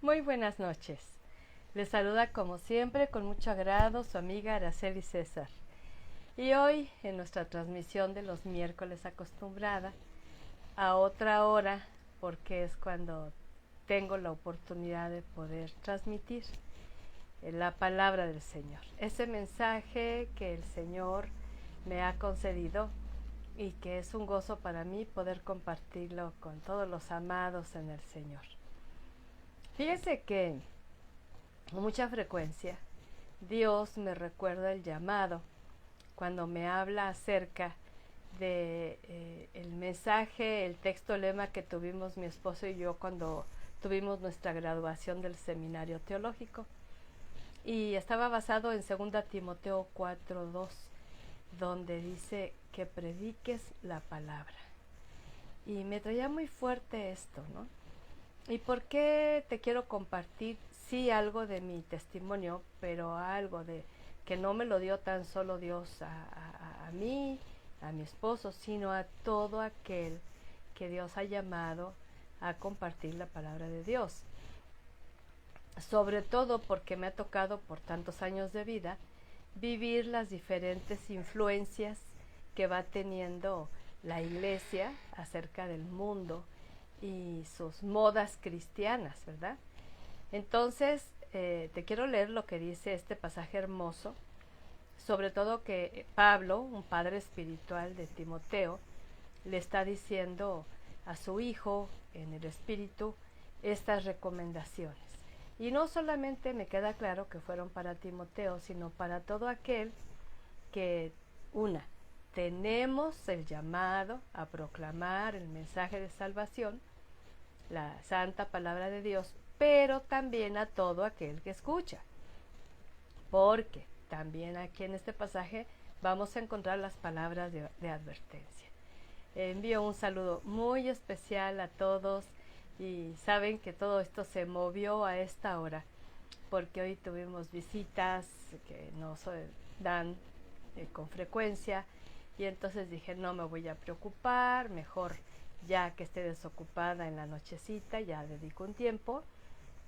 Muy buenas noches. Les saluda como siempre con mucho agrado su amiga Araceli César. Y hoy en nuestra transmisión de los miércoles acostumbrada a otra hora, porque es cuando tengo la oportunidad de poder transmitir la palabra del Señor. Ese mensaje que el Señor me ha concedido y que es un gozo para mí poder compartirlo con todos los amados en el Señor. Fíjense que con mucha frecuencia Dios me recuerda el llamado cuando me habla acerca de el mensaje, el texto lema que tuvimos mi esposo y yo cuando tuvimos nuestra graduación del seminario teológico. Y estaba basado en 2 Timoteo 4:2, donde dice que prediques la palabra. Y me traía muy fuerte esto, ¿no? ¿Y por qué te quiero compartir? Sí, algo de mi testimonio, pero algo de que no me lo dio tan solo Dios a mí, a mi esposo, sino a todo aquel que Dios ha llamado a compartir la palabra de Dios. Sobre todo porque me ha tocado por tantos años de vida vivir las diferentes influencias que va teniendo la iglesia acerca del mundo y sus modas cristianas, ¿verdad? Entonces, te quiero leer lo que dice este pasaje hermoso, sobre todo que Pablo, un padre espiritual de Timoteo, le está diciendo a su hijo en el espíritu estas recomendaciones. Y no solamente me queda claro que fueron para Timoteo, sino para todo aquel que, tenemos el llamado a proclamar el mensaje de salvación, la santa palabra de Dios, pero también a todo aquel que escucha. Porque también aquí en este pasaje vamos a encontrar las palabras de advertencia. Envío un saludo muy especial a todos y saben que todo esto se movió a esta hora porque hoy tuvimos visitas que no se dan con frecuencia y entonces dije no me voy a preocupar, mejor ya que esté desocupada en la nochecita ya dedico un tiempo.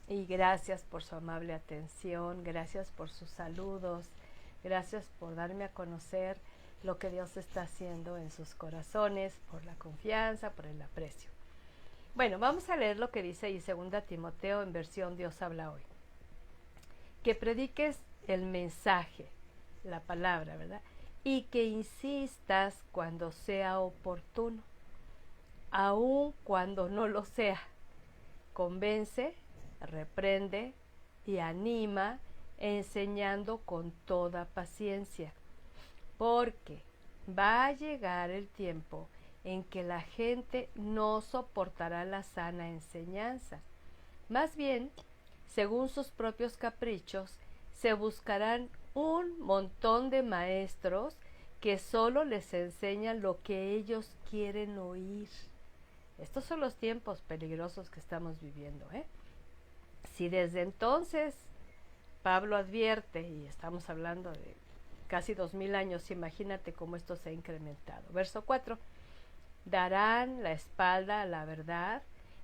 Y gracias por su amable atención, gracias por sus saludos, gracias por darme a conocer lo que Dios está haciendo en sus corazones, por la confianza, por el aprecio. Bueno, vamos a leer lo que dice ahí 2 Timoteo en versión Dios habla hoy. Que prediques el mensaje, la palabra, ¿verdad? Y que insistas cuando sea oportuno, aun cuando no lo sea. Convence, reprende y anima, enseñando con toda paciencia, porque va a llegar el tiempo en que la gente no soportará la sana enseñanza. Más bien, según sus propios caprichos, se buscarán un montón de maestros que solo les enseñan lo que ellos quieren oír. Estos son los tiempos peligrosos que estamos viviendo, ¿eh? Si desde entonces Pablo advierte, y estamos hablando de casi 2000 años, imagínate cómo esto se ha incrementado. Verso 4, darán la espalda a la verdad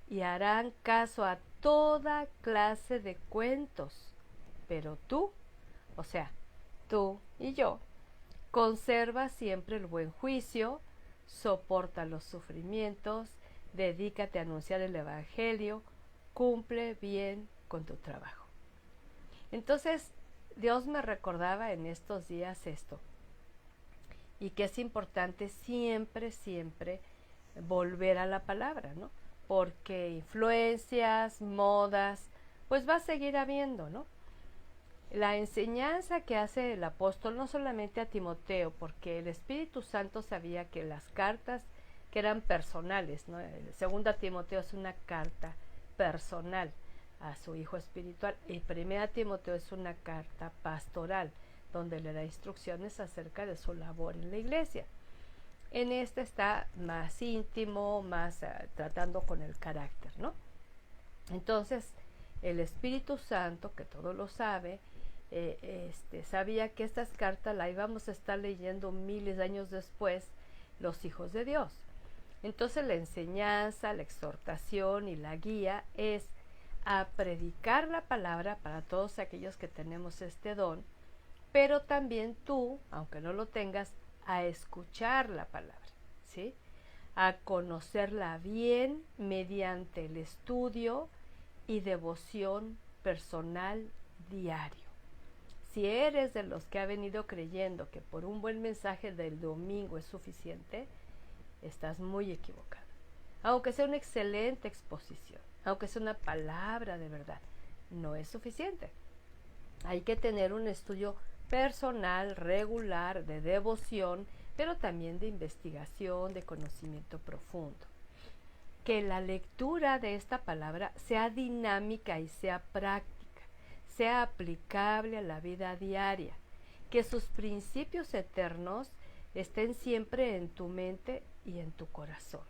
y harán caso a toda clase de cuentos. Pero tú, o sea, tú y yo, conserva siempre el buen juicio, soporta los sufrimientos, dedícate a anunciar el evangelio, cumple bien con tu trabajo. Entonces, Dios me recordaba en estos días esto, y que es importante siempre, siempre volver a la palabra, ¿no? Porque influencias, modas, pues va a seguir habiendo, ¿no? La enseñanza que hace el apóstol no solamente a Timoteo, porque el Espíritu Santo sabía que las cartas que eran personales, ¿no? 2 Timoteo es una carta personal a su hijo espiritual y 1 Timoteo es una carta pastoral donde le da instrucciones acerca de su labor en la iglesia. En este está más íntimo, más tratando con el carácter, ¿no? Entonces, el Espíritu Santo, que todo lo sabe, sabía que estas cartas las íbamos a estar leyendo miles de años después los hijos de Dios. Entonces la enseñanza, la exhortación y la guía es a predicar la palabra para todos aquellos que tenemos este don, pero también tú, aunque no lo tengas, a escuchar la palabra, ¿sí? A conocerla bien mediante el estudio y devoción personal diario. Si eres de los que ha venido creyendo que por un buen mensaje del domingo es suficiente, estás muy equivocado. Aunque sea una excelente exposición, aunque sea una palabra de verdad, no es suficiente. Hay que tener un estudio personal, regular, de devoción, pero también de investigación, de conocimiento profundo. Que la lectura de esta palabra sea dinámica y sea práctica, sea aplicable a la vida diaria, que sus principios eternos estén siempre en tu mente y en tu corazón.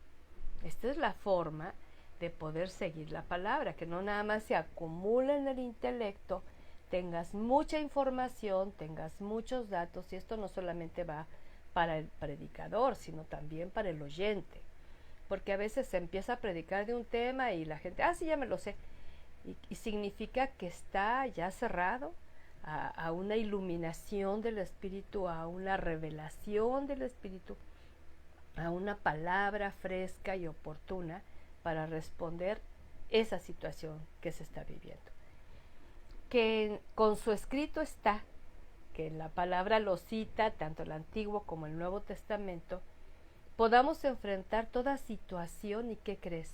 Esta es la forma de poder seguir la palabra, que no nada más se acumula en el intelecto, tengas mucha información, tengas muchos datos, y esto no solamente va para el predicador, sino también para el oyente, porque a veces se empieza a predicar de un tema y la gente, sí, ya me lo sé, y significa que está ya cerrado a una iluminación del Espíritu, a una revelación del Espíritu, a una palabra fresca y oportuna para responder esa situación que se está viviendo. Que con su escrito está, que la palabra lo cita, tanto el Antiguo como el Nuevo Testamento, podamos enfrentar toda situación y, ¿qué crees?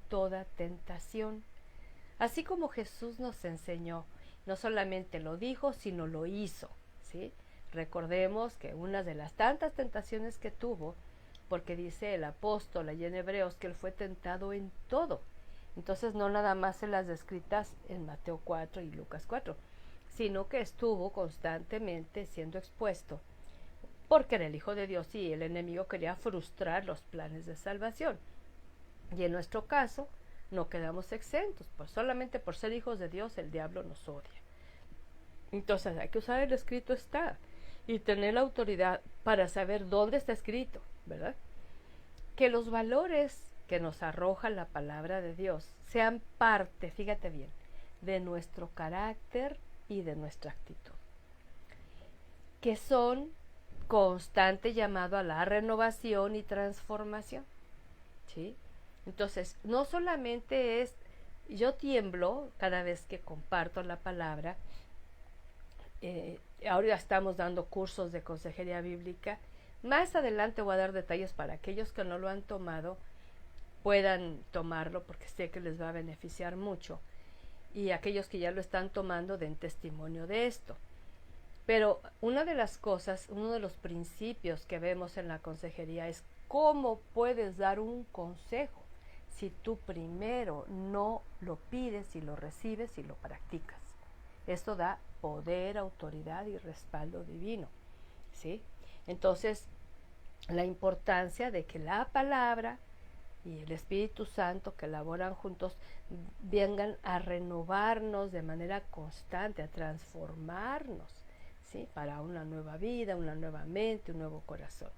Toda tentación. Así como Jesús nos enseñó, no solamente lo dijo, sino lo hizo, ¿sí? Recordemos que una de las tantas tentaciones que tuvo, porque dice el apóstol allí en Hebreos que él fue tentado en todo. Entonces no nada más en las descritas en Mateo 4 y Lucas 4, sino que estuvo constantemente siendo expuesto, porque era el Hijo de Dios y el enemigo quería frustrar los planes de salvación. Y en nuestro caso no quedamos exentos, pues solamente por ser hijos de Dios el diablo nos odia. Entonces hay que usar el escrito está y tener la autoridad para saber dónde está escrito, ¿verdad? Que los valores que nos arroja la palabra de Dios sean parte, fíjate bien, de nuestro carácter y de nuestra actitud, que son constante llamado a la renovación y transformación, ¿sí? Entonces, no solamente es, yo tiemblo cada vez que comparto la palabra, ahora estamos dando cursos de consejería bíblica, más adelante voy a dar detalles para aquellos que no lo han tomado, puedan tomarlo porque sé que les va a beneficiar mucho, y aquellos que ya lo están tomando den testimonio de esto. Pero una de las cosas, uno de los principios que vemos en la consejería es cómo puedes dar un consejo si tú primero no lo pides y lo recibes y lo practicas. Esto da poder, autoridad y respaldo divino, ¿sí? Entonces, la importancia de que la palabra y el Espíritu Santo que laboran juntos vengan a renovarnos de manera constante, a transformarnos, ¿sí? Para una nueva vida, una nueva mente, un nuevo corazón.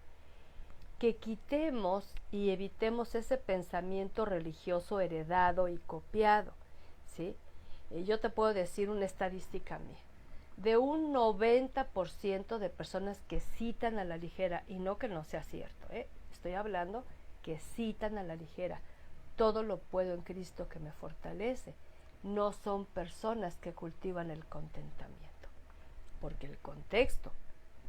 Que quitemos y evitemos ese pensamiento religioso heredado y copiado, ¿sí? Yo te puedo decir una estadística mía. De un 90% de personas que citan a la ligera, y no que no sea cierto, estoy hablando que citan a la ligera, todo lo puedo en Cristo que me fortalece, no son personas que cultivan el contentamiento, porque el contexto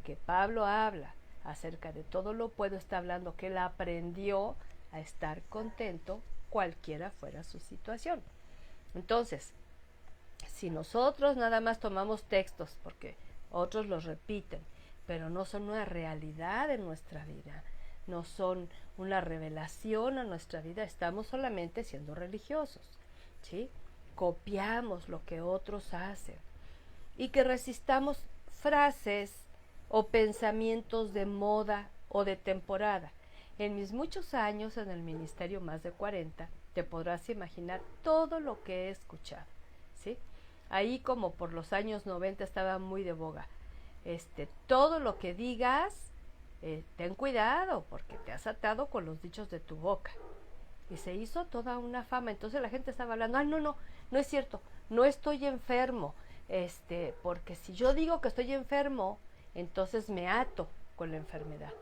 que Pablo habla acerca de todo lo puedo está hablando que él aprendió a estar contento cualquiera fuera su situación. Entonces, si nosotros nada más tomamos textos, porque otros los repiten, pero no son una realidad en nuestra vida, no son una revelación a nuestra vida, estamos solamente siendo religiosos, ¿sí? Copiamos lo que otros hacen y que resistamos frases o pensamientos de moda o de temporada. En mis muchos años en el ministerio, más de 40, te podrás imaginar todo lo que he escuchado, ¿sí? Ahí como por los años 90 estaba muy de boga. Todo lo que digas, ten cuidado porque te has atado con los dichos de tu boca. Y se hizo toda una fama. Entonces la gente estaba hablando, no es cierto, no estoy enfermo, porque si yo digo que estoy enfermo, entonces me ato con la enfermedad.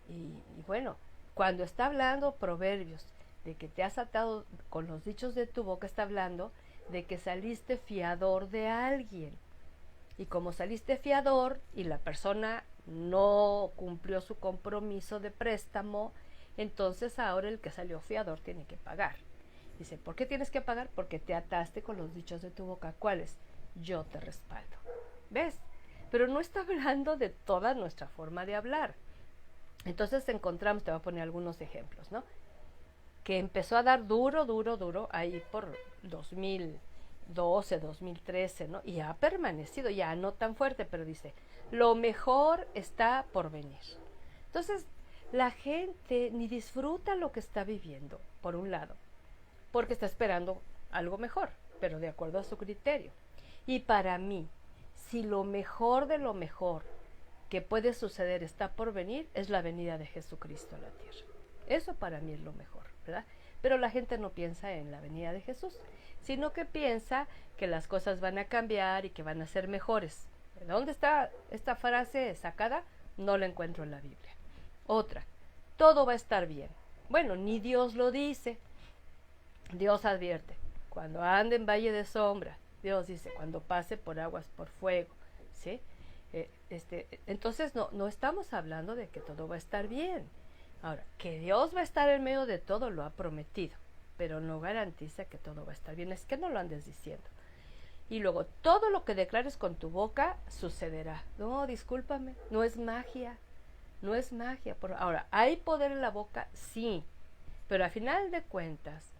Y bueno, cuando está hablando Proverbios de que te has atado con los dichos de tu boca, está hablando de que saliste fiador de alguien. Y como saliste fiador y la persona no cumplió su compromiso de préstamo, entonces ahora el que salió fiador tiene que pagar. Dice, ¿por qué tienes que pagar? Porque te ataste con los dichos de tu boca. ¿Cuáles? Yo te respaldo. ¿Ves? Pero no está hablando de toda nuestra forma de hablar. Entonces encontramos, te voy a poner algunos ejemplos, ¿no? Que empezó a dar duro, ahí por 2012, 2013, ¿no? Y ha permanecido, ya no tan fuerte, pero dice, lo mejor está por venir. Entonces, la gente ni disfruta lo que está viviendo, por un lado, porque está esperando algo mejor, pero de acuerdo a su criterio. Y para mí, si lo mejor de lo mejor que puede suceder está por venir, es la venida de Jesucristo a la tierra. Eso para mí es lo mejor, ¿verdad? Pero la gente no piensa en la venida de Jesús, sino que piensa que las cosas van a cambiar y que van a ser mejores. ¿De dónde está esta frase sacada? No la encuentro en la Biblia. Otra, todo va a estar bien. Bueno, ni Dios lo dice. Dios advierte, cuando ande en valle de sombra, Dios dice, cuando pase por aguas, por fuego, ¿sí? Entonces no estamos hablando de que todo va a estar bien. Ahora, que Dios va a estar en medio de todo, lo ha prometido, pero no garantiza que todo va a estar bien, es que no lo andes diciendo. Y luego, todo lo que declares con tu boca sucederá. No, discúlpame, no es magia, no es magia. Ahora, ¿hay poder en la boca? Sí, pero a final de cuentas,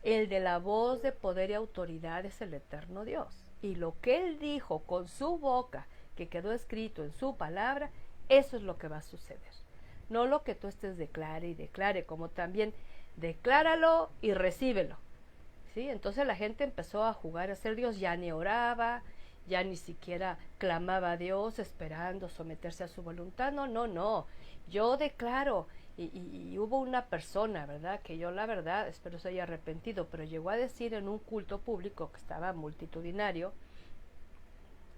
el de la voz de poder y autoridad es el eterno Dios. Y lo que Él dijo con su boca, que quedó escrito en su palabra, eso es lo que va a suceder. No lo que tú estés declare y declare, como también decláralo y recíbelo. ¿Sí? Entonces la gente empezó a jugar a ser Dios, ya ni oraba, ya ni siquiera clamaba a Dios esperando someterse a su voluntad. No, yo declaro. Y hubo una persona, ¿verdad? Que yo la verdad, espero se haya arrepentido, pero llegó a decir en un culto público que estaba multitudinario,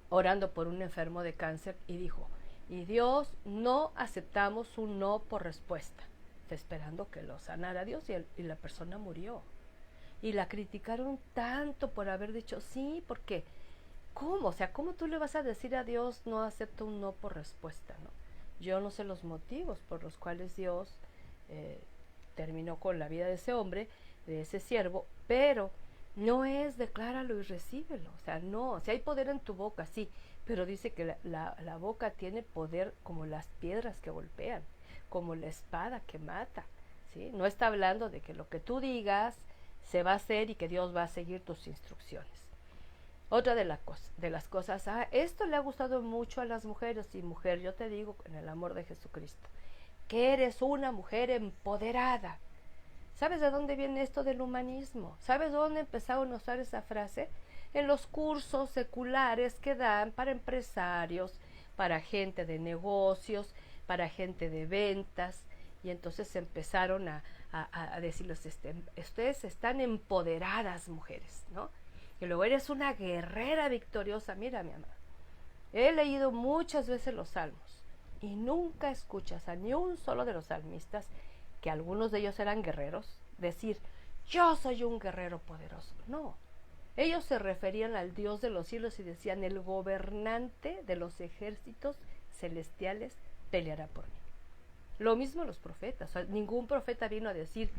orando por un enfermo de cáncer, y dijo, y Dios, no aceptamos un no por respuesta, esperando que lo sanara Dios, y la persona murió. Y la criticaron tanto por haber dicho sí, porque ¿cómo? O sea, ¿cómo tú le vas a decir a Dios no acepto un no por respuesta, ¿no? Yo no sé los motivos por los cuales Dios terminó con la vida de ese hombre, de ese siervo, pero no es decláralo y recíbelo. O sea, no, si hay poder en tu boca, sí, pero dice que la boca tiene poder como las piedras que golpean, como la espada que mata, ¿sí? No está hablando de que lo que tú digas se va a hacer y que Dios va a seguir tus instrucciones. Otra de las cosas, esto le ha gustado mucho a las mujeres, y mujer, yo te digo, en el amor de Jesucristo, que eres una mujer empoderada. ¿Sabes de dónde viene esto del humanismo? ¿Sabes dónde empezaron a usar esa frase? En los cursos seculares que dan para empresarios, para gente de negocios, para gente de ventas, y entonces empezaron a decirles, ustedes están empoderadas, mujeres, ¿no? Y luego eres una guerrera victoriosa. Mira, mi amada, he leído muchas veces los salmos y nunca escuchas a ni un solo de los salmistas, que algunos de ellos eran guerreros, decir, yo soy un guerrero poderoso. No, ellos se referían al Dios de los cielos y decían, el gobernante de los ejércitos celestiales peleará por mí. Lo mismo los profetas, o sea, ningún profeta vino a decir,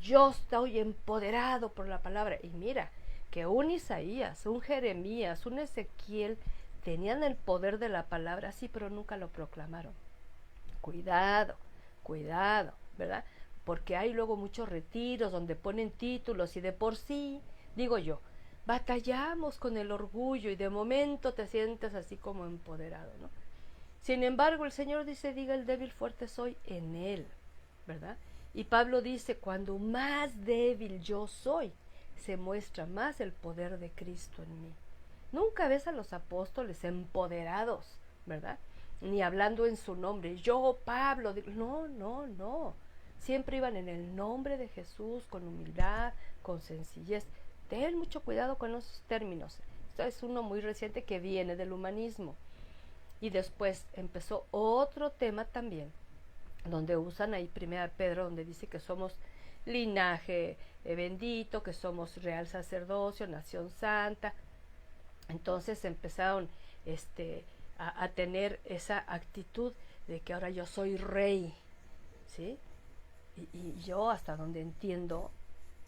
yo estoy empoderado por la palabra. Y mira, que un Isaías, un Jeremías, un Ezequiel tenían el poder de la palabra, sí, pero nunca lo proclamaron. Cuidado, ¿verdad? Porque hay luego muchos retiros donde ponen títulos y de por sí, digo yo, batallamos con el orgullo y de momento te sientes así como empoderado, ¿no? Sin embargo, el Señor dice, diga el débil, fuerte soy en Él, ¿verdad? Y Pablo dice, cuando más débil yo soy, se muestra más el poder de Cristo en mí. Nunca ves a los apóstoles empoderados, ¿verdad? Ni hablando en su nombre, yo Pablo, no. Siempre iban en el nombre de Jesús, con humildad, con sencillez, ten mucho cuidado con esos términos. Esto es uno muy reciente que viene del humanismo. Y después empezó otro tema también, donde usan ahí 1 Pedro, donde dice que somos linaje bendito, que somos real sacerdocio, nación santa. Entonces empezaron a tener esa actitud de que ahora yo soy rey, ¿sí? Y yo, hasta donde entiendo,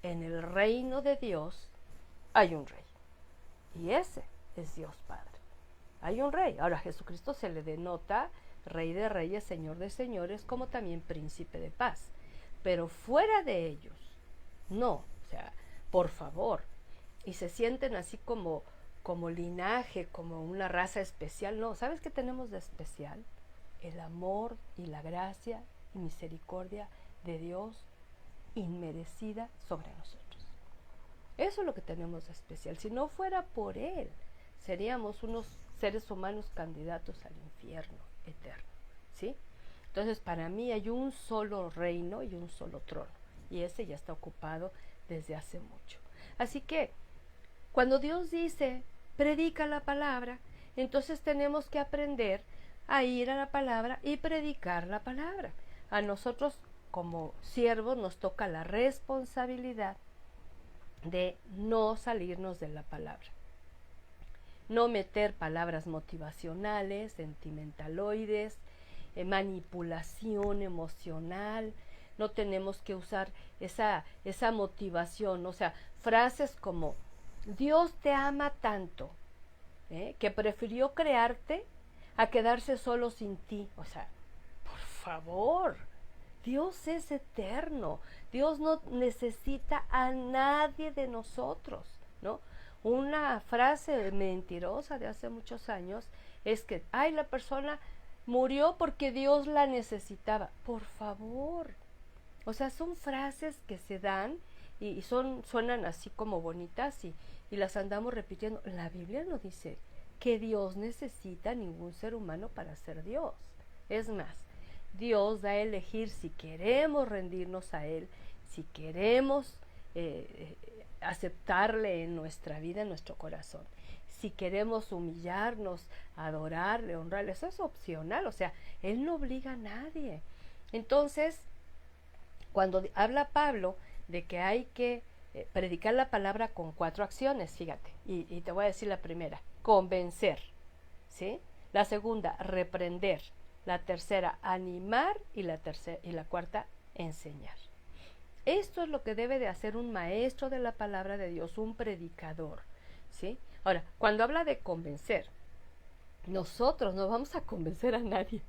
en el reino de Dios hay un rey, y ese es Dios Padre. Hay un rey. Ahora, a Jesucristo se le denota Rey de Reyes, Señor de Señores, como también Príncipe de Paz. Pero fuera de ellos, no. O sea, por favor. Y se sienten así como linaje, como una raza especial. No, ¿sabes qué tenemos de especial? El amor y la gracia y misericordia de Dios inmerecida sobre nosotros. Eso es lo que tenemos de especial. Si no fuera por Él, seríamos unos seres humanos candidatos al infierno eterno, ¿sí? Entonces, para mí hay un solo reino y un solo trono, y ese ya está ocupado desde hace mucho. Así que, cuando Dios dice, predica la palabra, entonces tenemos que aprender a ir a la palabra y predicar la palabra. A nosotros, como siervos, nos toca la responsabilidad de no salirnos de la palabra. No meter palabras motivacionales, sentimentaloides, manipulación emocional. No tenemos que usar esa motivación, o sea, frases como Dios te ama tanto, que prefirió crearte a quedarse solo sin ti. O sea, por favor, Dios es eterno. Dios no necesita a nadie de nosotros, ¿no? Una frase mentirosa de hace muchos años es que, ay, la persona murió porque Dios la necesitaba. Por favor. O sea, son frases que se dan y suenan así como bonitas y las andamos repitiendo. La Biblia no dice que Dios necesita a ningún ser humano para ser Dios. Es más, Dios da a elegir si queremos rendirnos a Él, si queremos aceptarle en nuestra vida, en nuestro corazón. Si queremos humillarnos, adorarle, honrarle, eso es opcional, o sea, Él no obliga a nadie. Entonces, cuando habla Pablo de que hay que predicar la palabra con 4 acciones, fíjate, y te voy a decir la primera, convencer, ¿sí? La segunda, reprender. La tercera, animar, y la cuarta, enseñar. Esto es lo que debe de hacer un maestro de la palabra de Dios, un predicador, ¿sí? Ahora, cuando habla de convencer, nosotros no vamos a convencer a nadie,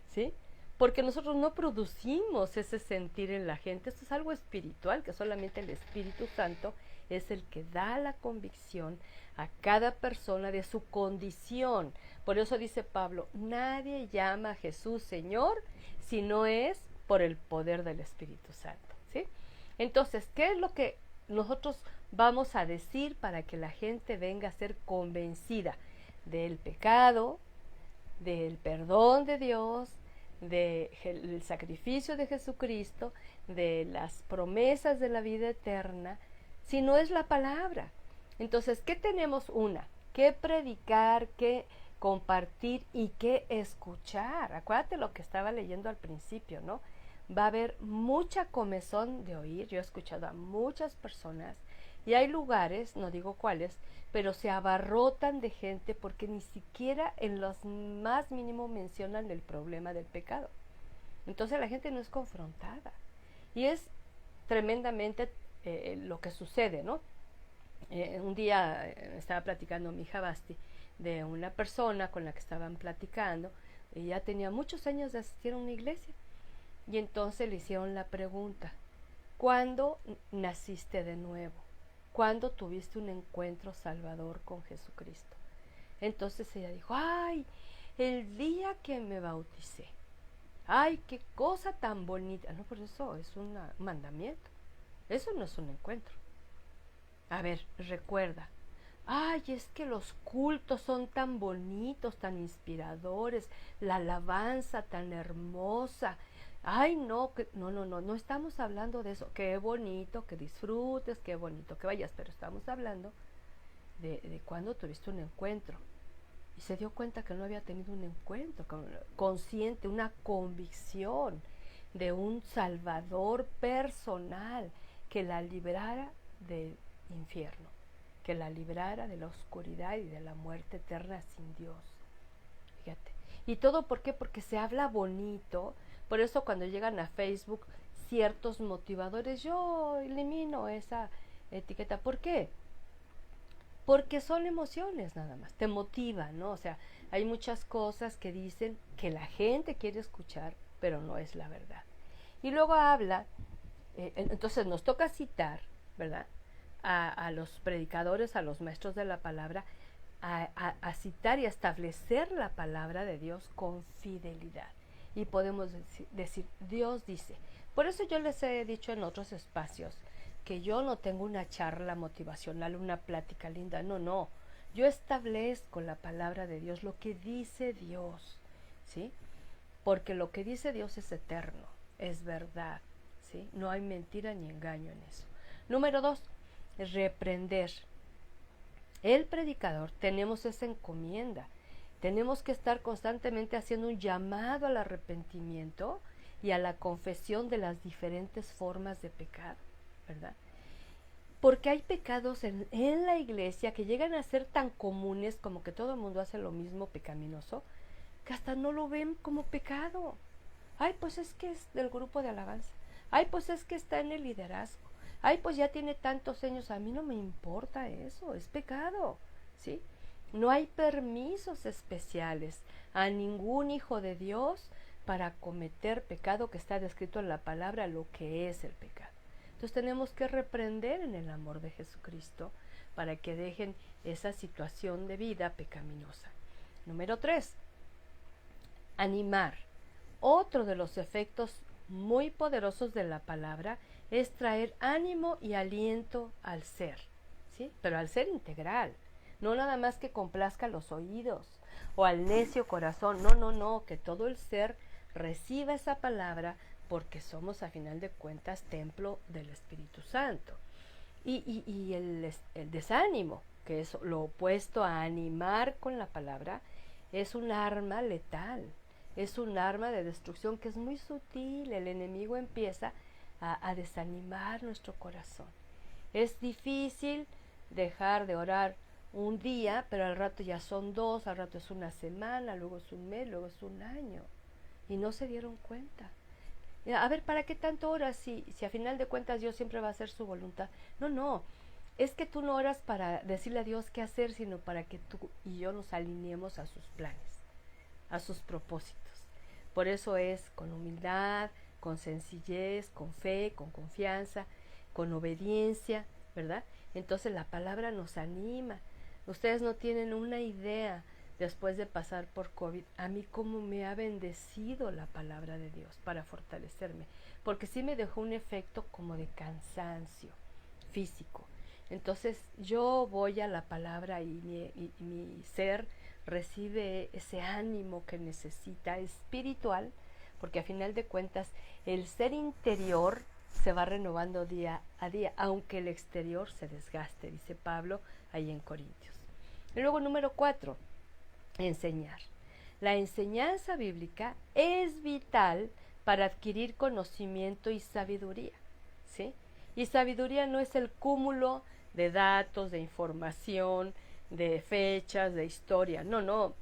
¿sí? Porque nosotros no producimos ese sentir en la gente. Esto es algo espiritual, que solamente el Espíritu Santo es el que da la convicción a cada persona de su condición. Por eso dice Pablo, nadie llama a Jesús Señor si no es por el poder del Espíritu Santo, ¿sí? Entonces, ¿qué es lo que nosotros vamos a decir para que la gente venga a ser convencida del pecado, del perdón de Dios, del sacrificio de Jesucristo, de las promesas de la vida eterna, si no es la palabra? Entonces, ¿qué tenemos? Que predicar, que compartir y que escuchar. Acuérdate lo que estaba leyendo al principio, ¿no? Va a haber mucha comezón de oír. Yo he escuchado a muchas personas y hay lugares, no digo cuáles, pero se abarrotan de gente porque ni siquiera en los más mínimos mencionan el problema del pecado. Entonces la gente no es confrontada y es tremendamente lo que sucede, ¿no? Un día estaba platicando mi hija Basti de una persona con la que estaban platicando. Ella tenía muchos años de asistir a una iglesia y entonces le hicieron la pregunta, ¿cuándo naciste de nuevo? ¿Cuándo tuviste un encuentro salvador con Jesucristo? Entonces ella dijo, ay, el día que me bauticé. Ay, qué cosa tan bonita. No, por eso es un mandamiento. Eso no es un encuentro. A ver, recuerda. Ay, es que los cultos son tan bonitos, tan inspiradores, la alabanza tan hermosa, Ay, no, no estamos hablando de eso. Qué bonito que disfrutes, qué bonito que vayas, pero estamos hablando de cuando tuviste un encuentro y se dio cuenta que no había tenido un encuentro consciente, una convicción de un Salvador personal que la librara del infierno, que la librara de la oscuridad y de la muerte eterna sin Dios. Fíjate. ¿Y todo por qué? Porque se habla bonito. Por eso cuando llegan a Facebook ciertos motivadores, yo elimino esa etiqueta. ¿Por qué? Porque son emociones nada más, te motivan, ¿no? O sea, hay muchas cosas que dicen que la gente quiere escuchar, pero no es la verdad. Y luego habla, entonces nos toca citar, ¿verdad? A los predicadores, a los maestros de la palabra, a citar y a establecer la palabra de Dios con fidelidad. Y podemos decir, Dios dice. Por eso yo les he dicho en otros espacios que yo no tengo una charla motivacional, una plática linda, no. Yo establezco la palabra de Dios, lo que dice Dios, ¿sí? Porque lo que dice Dios es eterno, es verdad, ¿sí? No hay mentira ni engaño en eso. Número 2, reprender. El predicador tenemos esa encomienda. Tenemos que estar constantemente haciendo un llamado al arrepentimiento y a la confesión de las diferentes formas de pecado, ¿verdad? Porque hay pecados en la iglesia que llegan a ser tan comunes como que todo el mundo hace lo mismo pecaminoso, que hasta no lo ven como pecado. Ay, pues es que es del grupo de alabanza. Ay, pues es que está en el liderazgo. Ay, pues ya tiene tantos años. A mí no me importa eso, es pecado, ¿sí? No hay permisos especiales a ningún hijo de Dios para cometer pecado que está descrito en la palabra, lo que es el pecado. Entonces tenemos que reprender en el amor de Jesucristo para que dejen esa situación de vida pecaminosa. Número 3, animar. Otro de los efectos muy poderosos de la palabra es traer ánimo y aliento al ser, ¿sí? Pero al ser integral, no nada más que complazca los oídos o al necio corazón, no, que todo el ser reciba esa palabra porque somos a final de cuentas templo del Espíritu Santo. Y el desánimo, que es lo opuesto a animar con la palabra, es un arma letal, es un arma de destrucción que es muy sutil. El enemigo empieza a desanimar nuestro corazón. Es difícil dejar de orar un día, pero al rato ya son 2, al rato es una semana, luego es un mes, luego es un año. Y no se dieron cuenta. A ver, ¿para qué tanto oras si a final de cuentas Dios siempre va a hacer su voluntad? No, es que tú no oras para decirle a Dios qué hacer, sino para que tú y yo nos alineemos a sus planes, a sus propósitos. Por eso es con humildad, con sencillez, con fe, con confianza, con obediencia, ¿verdad? Entonces la palabra nos anima. Ustedes no tienen una idea, después de pasar por COVID, a mí cómo me ha bendecido la palabra de Dios para fortalecerme, porque sí me dejó un efecto como de cansancio físico. Entonces yo voy a la palabra y mi ser recibe ese ánimo que necesita espiritual, porque a final de cuentas el ser interior se va renovando día a día, aunque el exterior se desgaste, dice Pablo ahí en Corintios. Y luego número 4, enseñar. La enseñanza bíblica es vital para adquirir conocimiento y sabiduría, ¿sí? Y sabiduría no es el cúmulo de datos, de información, de fechas, de historia. No.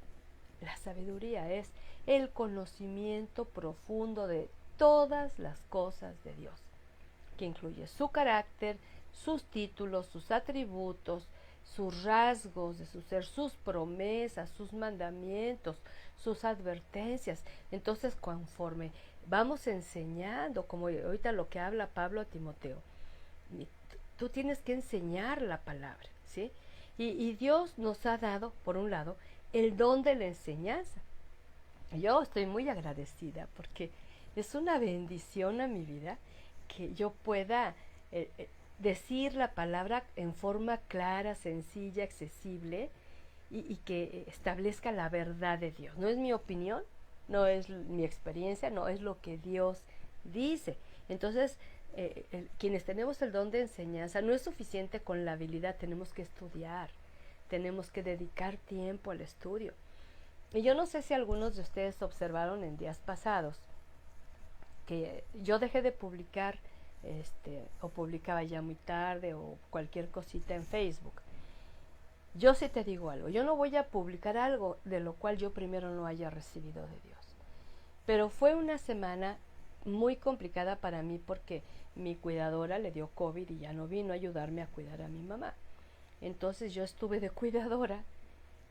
La sabiduría es el conocimiento profundo de todas las cosas de Dios, que incluye su carácter, sus títulos, sus atributos, sus rasgos de su ser, sus promesas, sus mandamientos, sus advertencias. Entonces, conforme vamos enseñando, como ahorita lo que habla Pablo a Timoteo, tú tienes que enseñar la palabra, ¿sí? Y Dios nos ha dado, por un lado, el don de la enseñanza. Yo estoy muy agradecida porque es una bendición a mi vida que yo pueda decir la palabra en forma clara, sencilla, accesible y que establezca la verdad de Dios. No es mi opinión, no es mi experiencia, no, es lo que Dios dice. Entonces, quienes tenemos el don de enseñanza, no es suficiente con la habilidad, tenemos que estudiar, tenemos que dedicar tiempo al estudio. Y yo no sé si algunos de ustedes observaron en días pasados que yo dejé de publicar, o publicaba ya muy tarde o cualquier cosita en Facebook. Yo sí te digo algo, yo no voy a publicar algo de lo cual yo primero no haya recibido de Dios. Pero fue una semana muy complicada para mí porque mi cuidadora le dio COVID y ya no vino a ayudarme a cuidar a mi mamá. Entonces yo estuve de cuidadora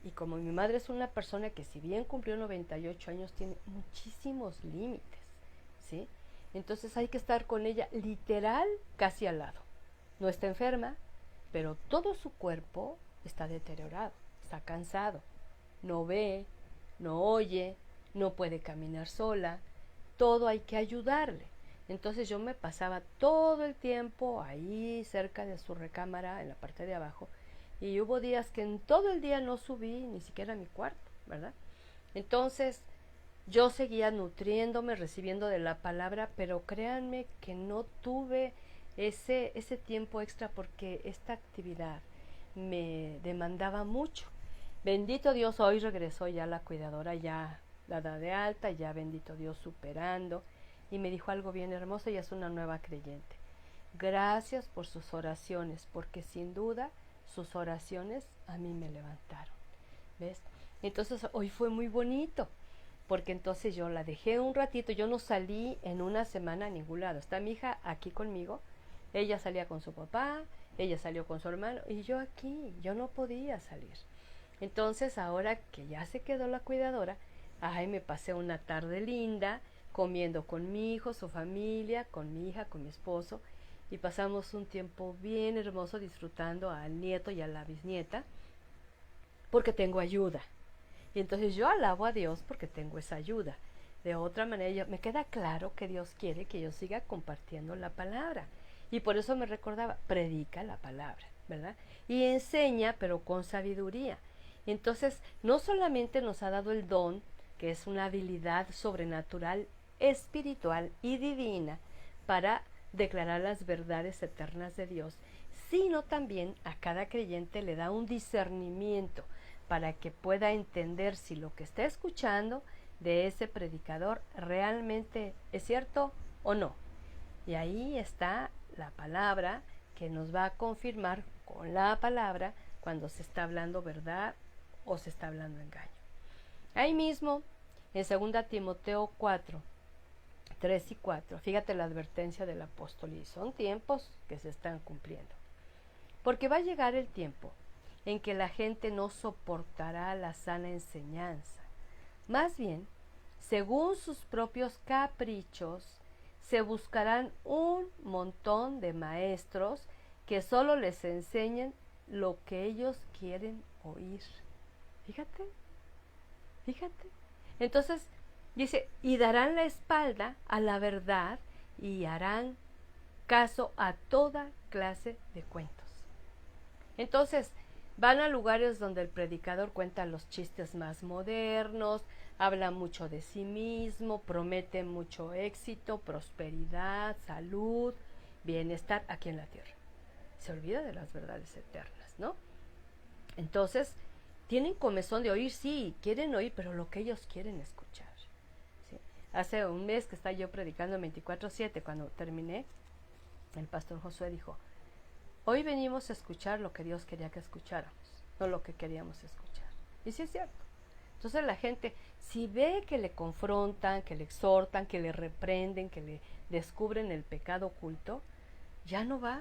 y como mi madre es una persona que si bien cumplió 98 años tiene muchísimos límites, ¿sí? Entonces hay que estar con ella literal casi al lado. No está enferma, pero todo su cuerpo está deteriorado, está cansado, no ve, no oye, no puede caminar sola, todo hay que ayudarle. Entonces yo me pasaba todo el tiempo ahí cerca de su recámara en la parte de abajo y hubo días que en todo el día no subí ni siquiera a mi cuarto, ¿verdad? Entonces yo seguía nutriéndome, recibiendo de la palabra, pero créanme que no tuve ese tiempo extra porque esta actividad me demandaba mucho. Bendito Dios, hoy regresó ya la cuidadora, ya la da de alta, ya bendito Dios superando, y me dijo algo bien hermoso, ella es una nueva creyente. Gracias por sus oraciones, porque sin duda sus oraciones a mí me levantaron. ¿Ves? Entonces hoy fue muy bonito, porque entonces yo la dejé un ratito, yo no salí en una semana a ningún lado. Está mi hija aquí conmigo, ella salía con su papá, ella salió con su hermano y yo aquí, yo no podía salir. Entonces ahora que ya se quedó la cuidadora, ay, me pasé una tarde linda comiendo con mi hijo, su familia, con mi hija, con mi esposo, y pasamos un tiempo bien hermoso disfrutando al nieto y a la bisnieta, porque tengo ayuda. Y entonces yo alabo a Dios porque tengo esa ayuda. De otra manera, me queda claro que Dios quiere que yo siga compartiendo la palabra. Y por eso me recordaba, predica la palabra, ¿verdad? Y enseña, pero con sabiduría. Entonces, no solamente nos ha dado el don, que es una habilidad sobrenatural, espiritual y divina, para declarar las verdades eternas de Dios, sino también a cada creyente le da un discernimiento para que pueda entender si lo que está escuchando de ese predicador realmente es cierto o no. Y ahí está la palabra que nos va a confirmar con la palabra cuando se está hablando verdad o se está hablando engaño. Ahí mismo, en 2 Timoteo 4, 3 y 4, fíjate la advertencia del apóstol, y son tiempos que se están cumpliendo. Porque va a llegar el tiempo en que la gente no soportará la sana enseñanza. Más bien, según sus propios caprichos, se buscarán un montón de maestros que solo les enseñen lo que ellos quieren oír. Fíjate, fíjate. Entonces, dice, y darán la espalda a la verdad y harán caso a toda clase de cuentos. Entonces, van a lugares donde el predicador cuenta los chistes más modernos, habla mucho de sí mismo, promete mucho éxito, prosperidad, salud, bienestar aquí en la tierra. Se olvida de las verdades eternas, ¿no? Entonces, tienen comezón de oír, sí, quieren oír, pero lo que ellos quieren escuchar. ¿Sí? Hace un mes que estaba yo predicando 24/7, cuando terminé, el pastor Josué dijo, hoy venimos a escuchar lo que Dios quería que escucháramos, no lo que queríamos escuchar. Y sí es cierto. Entonces la gente, si ve que le confrontan, que le exhortan, que le reprenden, que le descubren el pecado oculto, ya no va,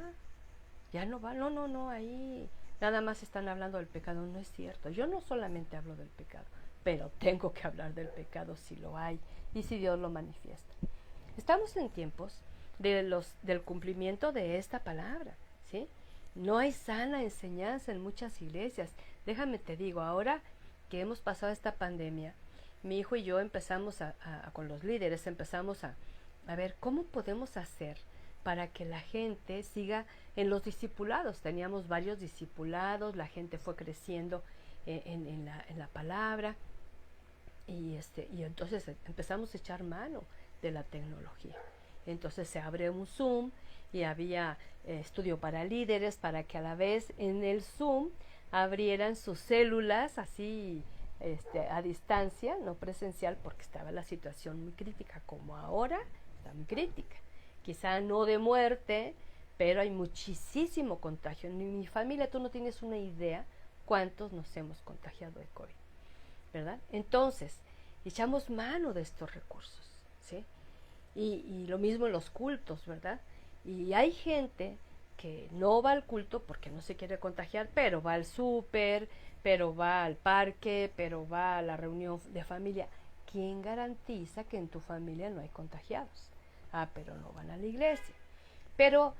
no, ahí nada más están hablando del pecado, no es cierto. Yo no solamente hablo del pecado, pero tengo que hablar del pecado si lo hay y si Dios lo manifiesta. Estamos en tiempos del cumplimiento de esta palabra, ¿sí? No hay sana enseñanza en muchas iglesias. Déjame te digo, ahora que hemos pasado esta pandemia, mi hijo y yo empezamos con los líderes, empezamos a ver cómo podemos hacer para que la gente siga en los discipulados. Teníamos varios discipulados, la gente fue creciendo en la palabra, Y entonces empezamos a echar mano de la tecnología. Entonces se abre un Zoom y había estudio para líderes para que a la vez en el Zoom abrieran sus células así a distancia, no presencial, porque estaba la situación muy crítica, como ahora está muy crítica. Quizá no de muerte, pero hay muchísimo contagio. En mi familia tú no tienes una idea cuántos nos hemos contagiado de COVID, ¿verdad? Entonces, echamos mano de estos recursos, ¿sí? Y lo mismo en los cultos, ¿verdad? Y hay gente que no va al culto porque no se quiere contagiar, pero va al súper, pero va al parque, pero va a la reunión de familia. ¿Quién garantiza que en tu familia no hay contagiados? Ah, pero no van a la iglesia. Pero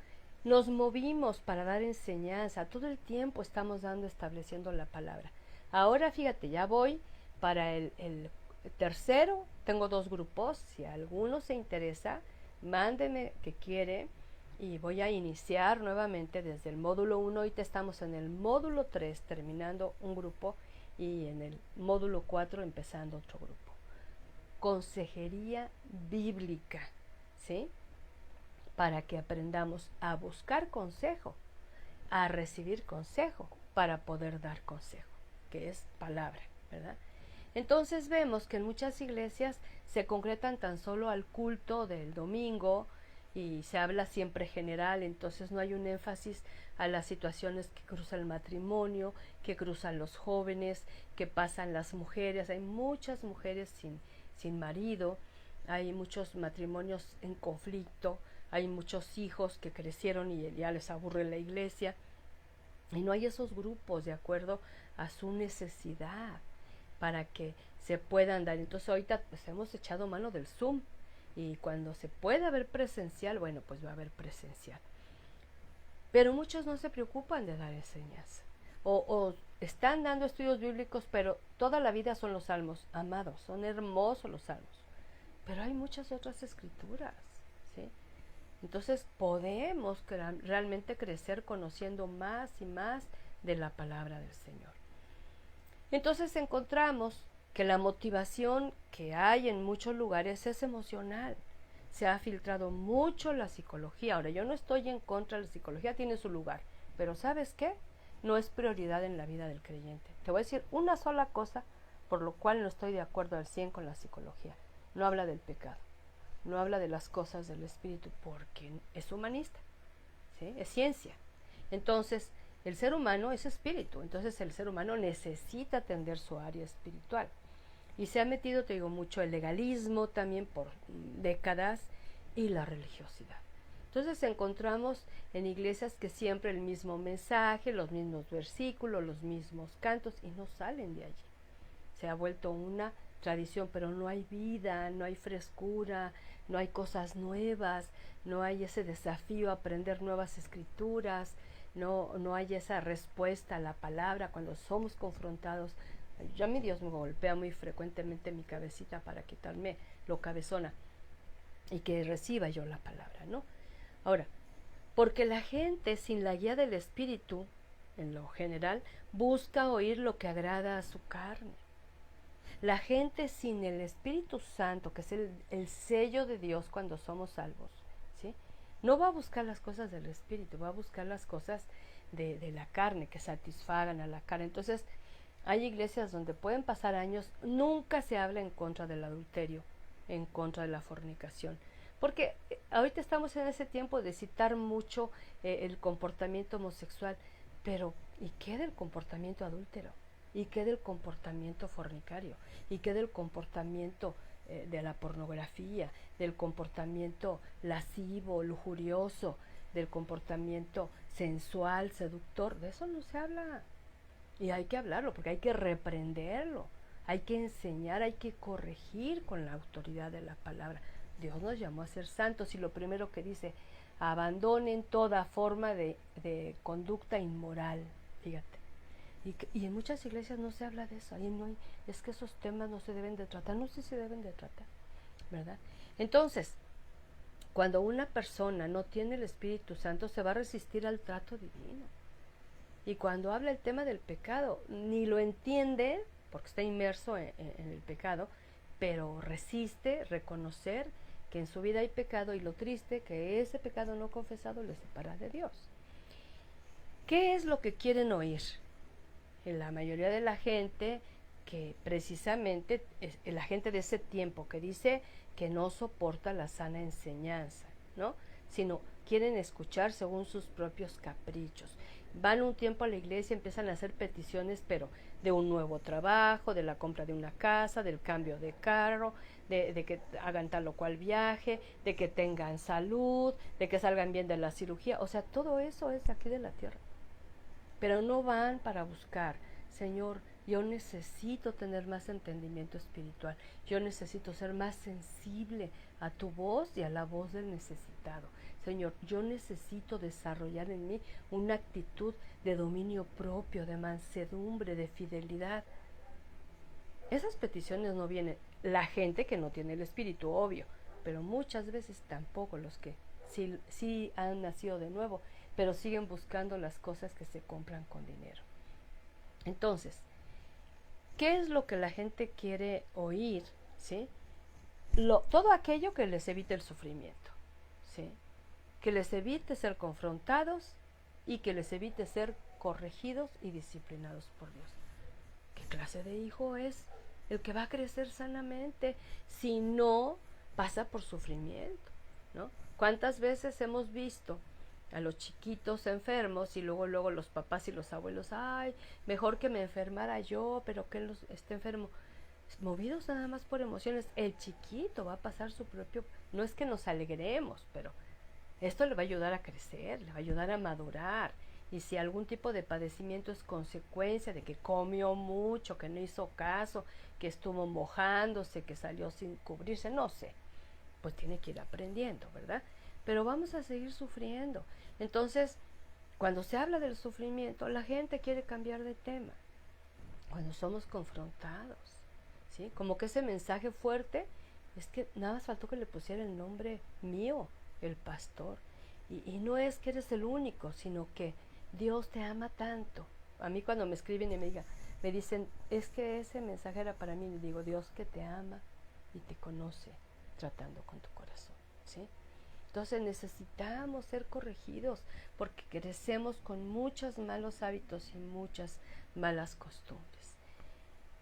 nos movimos para dar enseñanza, todo el tiempo estamos estableciendo la palabra. Ahora fíjate, ya voy para el tercero, tengo 2 grupos, si alguno se interesa, mándeme que quiere y voy a iniciar nuevamente desde el módulo 1, ahorita estamos en el módulo 3 terminando un grupo y en el módulo 4 empezando otro grupo. Consejería bíblica, ¿sí? Para que aprendamos a buscar consejo, a recibir consejo, para poder dar consejo, que es palabra, ¿verdad? Entonces vemos que en muchas iglesias se concretan tan solo al culto del domingo y se habla siempre general, entonces no hay un énfasis a las situaciones que cruza el matrimonio, que cruzan los jóvenes, que pasan las mujeres. Hay muchas mujeres sin marido, hay muchos matrimonios en conflicto, hay muchos hijos que crecieron y ya les aburre la iglesia y no hay esos grupos de acuerdo a su necesidad para que se puedan dar. Entonces ahorita pues hemos echado mano del Zoom y cuando se pueda ver presencial, bueno, pues va a haber presencial. Pero muchos no se preocupan de dar enseñanza o están dando estudios bíblicos, pero toda la vida son los salmos, amados, son hermosos los salmos, pero hay muchas otras escrituras, ¿sí? Entonces podemos realmente crecer conociendo más y más de la palabra del Señor. Entonces encontramos que la motivación que hay en muchos lugares es emocional. Se ha filtrado mucho la psicología. Ahora, yo no estoy en contra de la psicología, tiene su lugar, pero ¿sabes qué? No es prioridad en la vida del creyente. Te voy a decir una sola cosa por lo cual no estoy de acuerdo al 100 con la psicología. No habla del pecado, no habla de las cosas del espíritu porque es humanista, ¿sí? Es ciencia. Entonces, el ser humano es espíritu, entonces el ser humano necesita atender su área espiritual. Y se ha metido, te digo, mucho el legalismo también por décadas y la religiosidad. Entonces encontramos en iglesias que siempre el mismo mensaje, los mismos versículos, los mismos cantos y no salen de allí. Se ha vuelto una tradición, pero no hay vida, no hay frescura, no hay cosas nuevas, no hay ese desafío a aprender nuevas escrituras, no hay esa respuesta a la palabra cuando somos confrontados. Ya mi Dios me golpea muy frecuentemente mi cabecita para quitarme lo cabezona y que reciba yo la palabra, ¿no? Ahora, porque la gente sin la guía del Espíritu, en lo general, busca oír lo que agrada a su carne. La gente sin el Espíritu Santo, que es el sello de Dios cuando somos salvos, ¿sí? No va a buscar las cosas del Espíritu, va a buscar las cosas de la carne, que satisfagan a la carne. Entonces, hay iglesias donde pueden pasar años, nunca se habla en contra del adulterio, en contra de la fornicación. Porque ahorita estamos en ese tiempo de citar mucho el comportamiento homosexual, pero ¿y qué del comportamiento adúltero? ¿Y qué del comportamiento fornicario? ¿Y qué del comportamiento de la pornografía? ¿Del comportamiento lascivo, lujurioso? ¿Del comportamiento sensual, seductor? De eso no se habla. Y hay que hablarlo, porque hay que reprenderlo, hay que enseñar, hay que corregir con la autoridad de la palabra. Dios nos llamó a ser santos y lo primero que dice, abandonen toda forma de conducta inmoral, fíjate. Y en muchas iglesias no se habla de eso, ahí no hay, es que esos temas no se deben de tratar, no sé si se deben de tratar, ¿verdad? Entonces, cuando una persona no tiene el Espíritu Santo, se va a resistir al trato divino. Y cuando habla el tema del pecado, ni lo entiende porque está inmerso en el pecado, pero resiste reconocer que en su vida hay pecado y lo triste que ese pecado no confesado le separa de Dios. ¿Qué es lo que quieren oír? La mayoría de la gente que precisamente es la gente de ese tiempo que dice que no soporta la sana enseñanza, ¿no? Sino quieren escuchar según sus propios caprichos. Van un tiempo a la iglesia, empiezan a hacer peticiones, pero de un nuevo trabajo, de la compra de una casa, del cambio de carro, de que hagan tal o cual viaje, de que tengan salud, de que salgan bien de la cirugía. O sea, todo eso es aquí de la tierra. Pero no van para buscar, Señor, yo necesito tener más entendimiento espiritual, yo necesito ser más sensible a tu voz y a la voz del necesitado. Señor, yo necesito desarrollar en mí una actitud de dominio propio, de mansedumbre, de fidelidad. Esas peticiones no vienen, la gente que no tiene el espíritu, obvio, pero muchas veces tampoco los que sí han nacido de nuevo, pero siguen buscando las cosas que se compran con dinero. Entonces, ¿qué es lo que la gente quiere oír? ¿Sí? Todo aquello que les evite el sufrimiento, ¿sí? Que les evite ser confrontados y que les evite ser corregidos y disciplinados por Dios. ¿Qué clase de hijo es el que va a crecer sanamente si no pasa por sufrimiento, ¿no? ¿Cuántas veces hemos visto a los chiquitos enfermos y luego los papás y los abuelos, ay, mejor que me enfermara yo, pero que él esté enfermo? Movidos nada más por emociones, el chiquito va a pasar su propio, no es que nos alegremos, pero esto le va a ayudar a crecer, le va a ayudar a madurar. Y si algún tipo de padecimiento es consecuencia de que comió mucho, que no hizo caso, que estuvo mojándose, que salió sin cubrirse, no sé, pues tiene que ir aprendiendo, ¿verdad? Pero vamos a seguir sufriendo. Entonces, cuando se habla del sufrimiento, la gente quiere cambiar de tema. Cuando somos confrontados, ¿sí? Como que ese mensaje fuerte, es que nada más faltó que le pusiera el nombre mío, el pastor. Y no es que eres el único, sino que Dios te ama tanto. A mí cuando me escriben y me dicen, es que ese mensaje era para mí, le digo, Dios que te ama y te conoce tratando con tu corazón, ¿sí? Entonces necesitamos ser corregidos porque crecemos con muchos malos hábitos y muchas malas costumbres.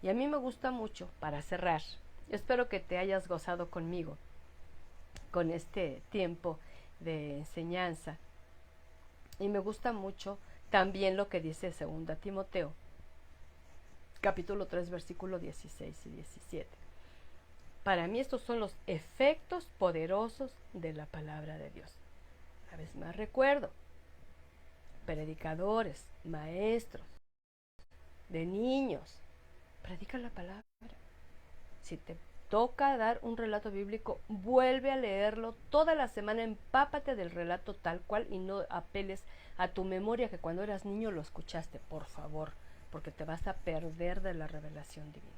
Y a mí me gusta mucho, para cerrar, espero que te hayas gozado conmigo con este tiempo de enseñanza. Y me gusta mucho también lo que dice 2 Timoteo, capítulo 3, versículo 16 y 17. Para mí estos son los efectos poderosos de la palabra de Dios. Una vez más recuerdo, predicadores, maestros, de niños, predica la palabra. Si te toca dar un relato bíblico, vuelve a leerlo toda la semana, empápate del relato tal cual y no apeles a tu memoria que cuando eras niño lo escuchaste, por favor, porque te vas a perder de la revelación divina.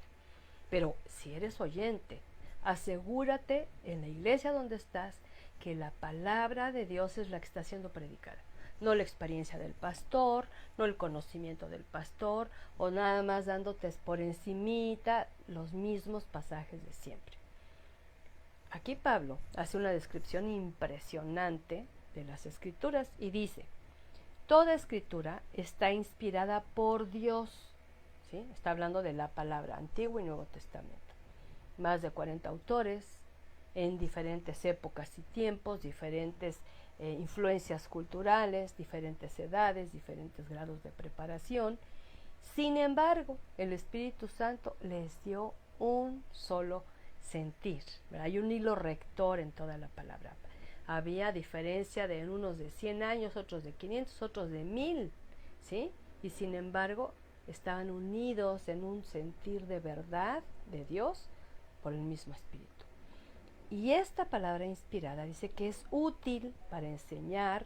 Pero si eres oyente, asegúrate en la iglesia donde estás que la palabra de Dios es la que está siendo predicada. No la experiencia del pastor, no el conocimiento del pastor, o nada más dándote por encimita los mismos pasajes de siempre. Aquí Pablo hace una descripción impresionante de las escrituras y dice, toda escritura está inspirada por Dios, ¿sí? Está hablando de la palabra Antiguo y Nuevo Testamento. Más de 40 autores en diferentes épocas y tiempos, diferentes influencias culturales, diferentes edades, diferentes grados de preparación. Sin embargo, el Espíritu Santo les dio un solo sentir, ¿verdad? Hay un hilo rector en toda la palabra. Había diferencia de unos de 100 años, otros de 500, otros de 1000, ¿sí? Y sin embargo, estaban unidos en un sentir de verdad de Dios por el mismo Espíritu. Y esta palabra inspirada dice que es útil para enseñar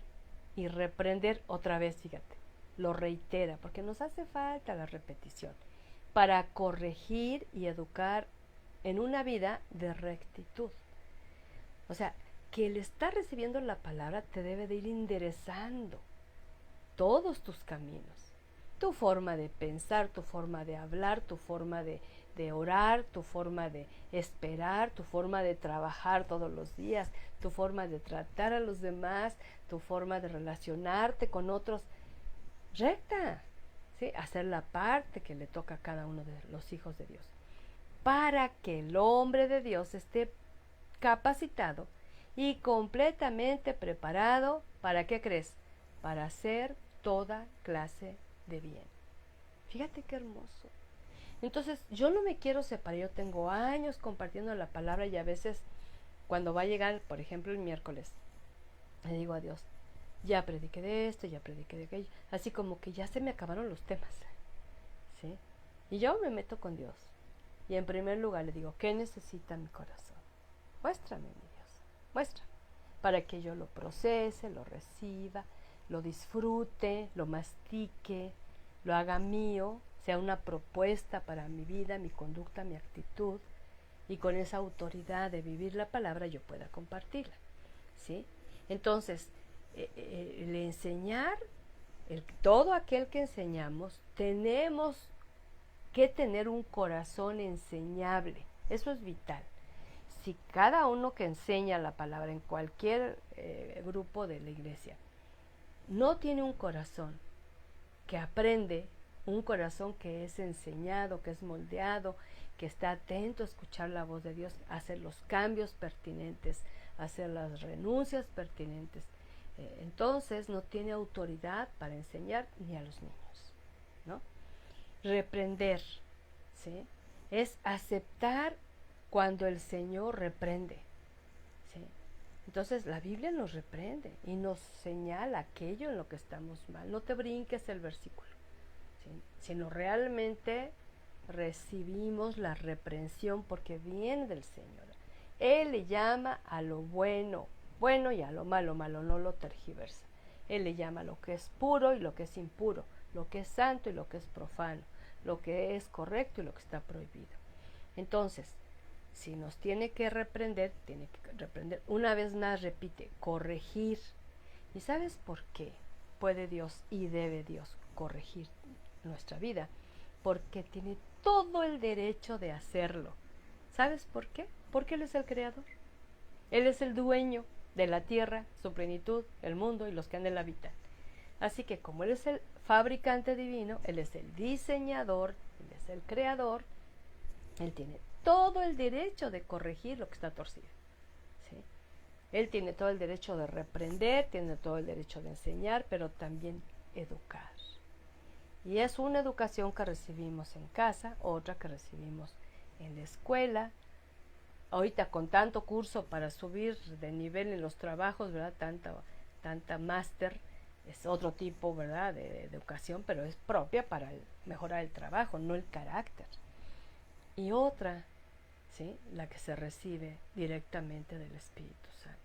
y reprender otra vez, fíjate, lo reitera, porque nos hace falta la repetición, para corregir y educar en una vida de rectitud. O sea, que el estar recibiendo la palabra te debe de ir enderezando todos tus caminos. tu forma de pensar, tu forma de hablar, tu forma de orar, tu forma de esperar, tu forma de trabajar todos los días, tu forma de tratar a los demás, tu forma de relacionarte con otros, recta, ¿sí? Hacer la parte que le toca a cada uno de los hijos de Dios, para que el hombre de Dios esté capacitado y completamente preparado, ¿para qué crees? Para hacer toda clase de bien. Fíjate qué hermoso. Entonces, yo no me quiero separar, yo tengo años compartiendo la palabra y a veces cuando va a llegar, por ejemplo, el miércoles, le digo a Dios, ya prediqué de esto, ya prediqué de aquello, así como que ya se me acabaron los temas, ¿sí? Y yo me meto con Dios y en primer lugar le digo, ¿qué necesita mi corazón? Muéstrame, mi Dios, muéstrame, para que yo lo procese, lo reciba, lo disfrute, lo mastique, lo haga mío, sea una propuesta para mi vida, mi conducta, mi actitud, y con esa autoridad de vivir la palabra yo pueda compartirla, ¿sí? Entonces, el enseñar, todo aquel que enseñamos, tenemos que tener un corazón enseñable, eso es vital. Si cada uno que enseña la palabra en cualquier grupo de la iglesia no tiene un corazón que aprende, un corazón que es enseñado, que es moldeado, que está atento a escuchar la voz de Dios, a hacer los cambios pertinentes, a hacer las renuncias pertinentes, entonces no tiene autoridad para enseñar ni a los niños, ¿no? Reprender, ¿sí? Es aceptar cuando el Señor reprende, ¿sí? Entonces la Biblia nos reprende y nos señala aquello en lo que estamos mal. No te brinques el versículo, ¿sí? Sino realmente recibimos la reprensión porque viene del Señor. Él le llama a lo bueno, bueno, y a lo malo, malo, no lo tergiversa. Él le llama a lo que es puro y lo que es impuro, lo que es santo y lo que es profano, lo que es correcto y lo que está prohibido. Entonces, si nos tiene que reprender, una vez más, repite, corregir. ¿Y sabes por qué puede Dios y debe Dios corregir nuestra vida? Porque tiene todo el derecho de hacerlo. ¿Sabes por qué? Porque Él es el creador. Él es el dueño de la tierra, su plenitud, el mundo y los que en él habitan. Así que como Él es el fabricante divino, Él es el diseñador, Él es el creador, Él tiene todo el derecho de corregir lo que está torcido, ¿sí? Él tiene todo el derecho de reprender, tiene todo el derecho de enseñar, pero también educar. Y es una educación que recibimos en casa, otra que recibimos en la escuela. Ahorita con tanto curso para subir de nivel en los trabajos, ¿verdad? Tanta máster, es otro tipo, ¿verdad? De educación, pero es propia para mejorar el trabajo, no el carácter. Y otra, ¿sí? La que se recibe directamente del Espíritu Santo.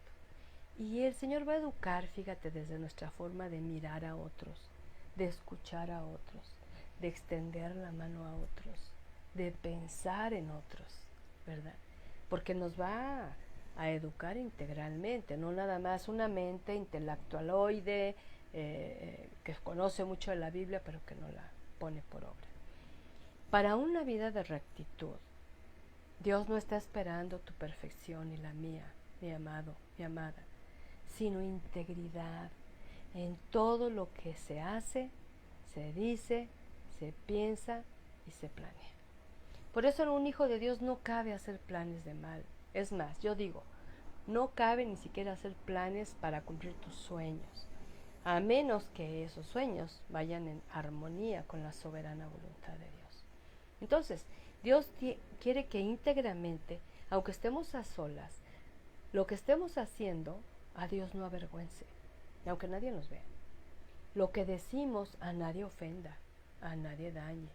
Y el Señor va a educar, fíjate, desde nuestra forma de mirar a otros, de escuchar a otros, de extender la mano a otros, de pensar en otros, ¿verdad? Porque nos va a educar integralmente, no nada más una mente intelectualoide que conoce mucho de la Biblia, pero que no la pone por obra. Para una vida de rectitud, Dios no está esperando tu perfección ni la mía, mi amado, mi amada, sino integridad en todo lo que se hace, se dice, se piensa y se planea. Por eso en un hijo de Dios no cabe hacer planes de mal. Es más, yo digo, no cabe ni siquiera hacer planes para cumplir tus sueños, a menos que esos sueños vayan en armonía con la soberana voluntad de Dios. Entonces, Dios quiere que íntegramente, aunque estemos a solas, lo que estemos haciendo, a Dios no avergüence, y aunque nadie nos vea. Lo que decimos a nadie ofenda, a nadie dañe,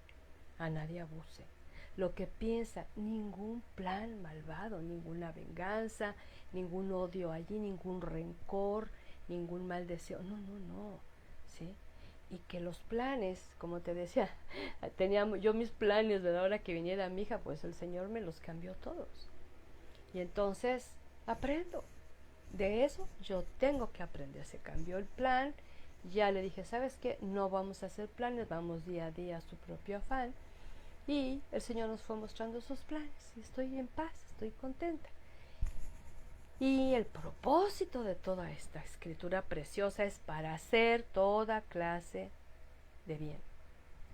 a nadie abuse. Lo que piensa, ningún plan malvado, ninguna venganza, ningún odio allí, ningún rencor, ningún mal deseo. No, no, no, ¿sí? Y que los planes, como te decía, tenía yo mis planes de la hora que viniera mi hija, pues el Señor me los cambió todos. Y entonces aprendo. De eso yo tengo que aprender. Se cambió el plan Ya le dije, ¿sabes qué? No vamos a hacer planes, vamos día a día a su propio afán. Y el Señor nos fue mostrando sus planes. Y estoy en paz, estoy contenta. Y el propósito de toda esta escritura preciosa es para hacer toda clase de bien.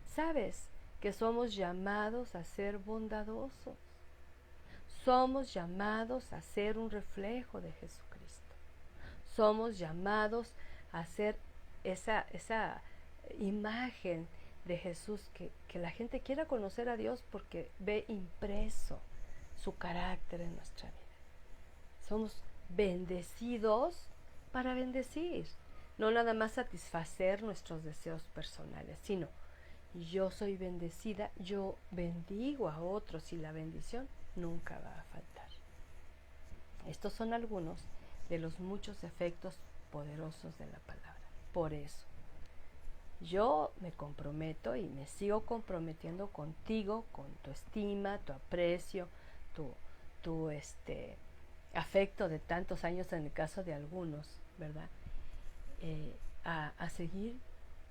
¿Sabes que somos llamados a ser bondadosos? Somos llamados a ser un reflejo de Jesucristo. Somos llamados a ser esa imagen de Jesús que la gente quiera conocer a Dios porque ve impreso su carácter en nuestra vida. Somos bendecidos para bendecir, no nada más satisfacer nuestros deseos personales, sino yo soy bendecida, yo bendigo a otros y la bendición nunca va a faltar. Estos son algunos de los muchos efectos poderosos de la palabra. Por eso, yo me comprometo y me sigo comprometiendo contigo, con tu estima, tu aprecio, tu afecto de tantos años en el caso de algunos, ¿verdad? A seguir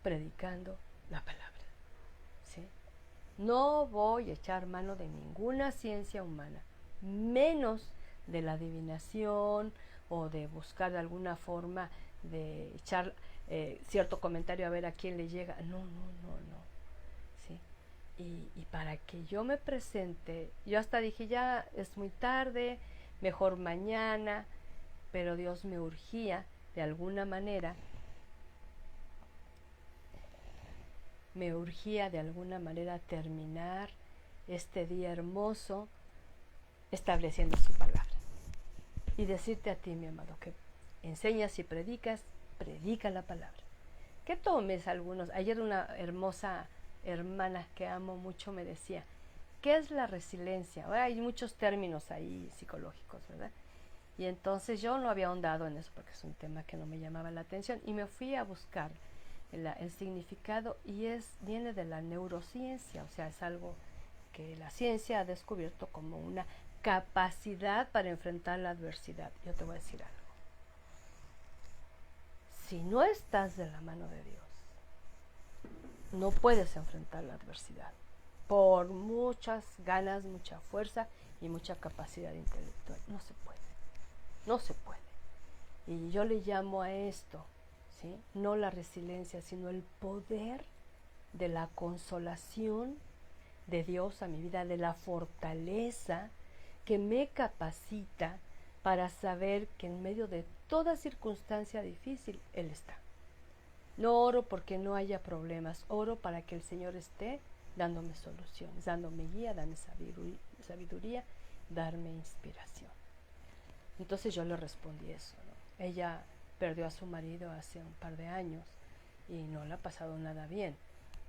predicando la palabra, ¿sí? No voy a echar mano de ninguna ciencia humana, menos de la adivinación o de buscar de alguna forma de echar cierto comentario a ver a quién le llega. No. ¿Sí? Y para que yo me presente, yo hasta dije, ya es muy tarde, mejor mañana, pero Dios me urgía de alguna manera, terminar este día hermoso estableciendo su palabra. Y decirte a ti, mi amado, que enseñas y predicas, predica la palabra. Que tomes algunos. Ayer una hermosa hermana que amo mucho me decía, ¿qué es la resiliencia? Ahora hay muchos términos ahí psicológicos, ¿verdad? Y entonces yo no había ahondado en eso porque es un tema que no me llamaba la atención y me fui a buscar el significado y viene de la neurociencia, o sea, es algo que la ciencia ha descubierto como una capacidad para enfrentar la adversidad. Yo te voy a decir algo. Si no estás de la mano de Dios, no puedes enfrentar la adversidad por muchas ganas, mucha fuerza y mucha capacidad intelectual. No se puede. Y yo le llamo a esto, ¿sí? No la resiliencia, sino el poder de la consolación de Dios a mi vida, de la fortaleza que me capacita para saber que en medio de toda circunstancia difícil Él está. No oro porque no haya problemas, oro para que el Señor esté dándome soluciones, dándome guía, dándome sabiduría, darme inspiración. Entonces yo le respondí eso, ¿no? Ella perdió a su marido hace un par de años y no le ha pasado nada bien.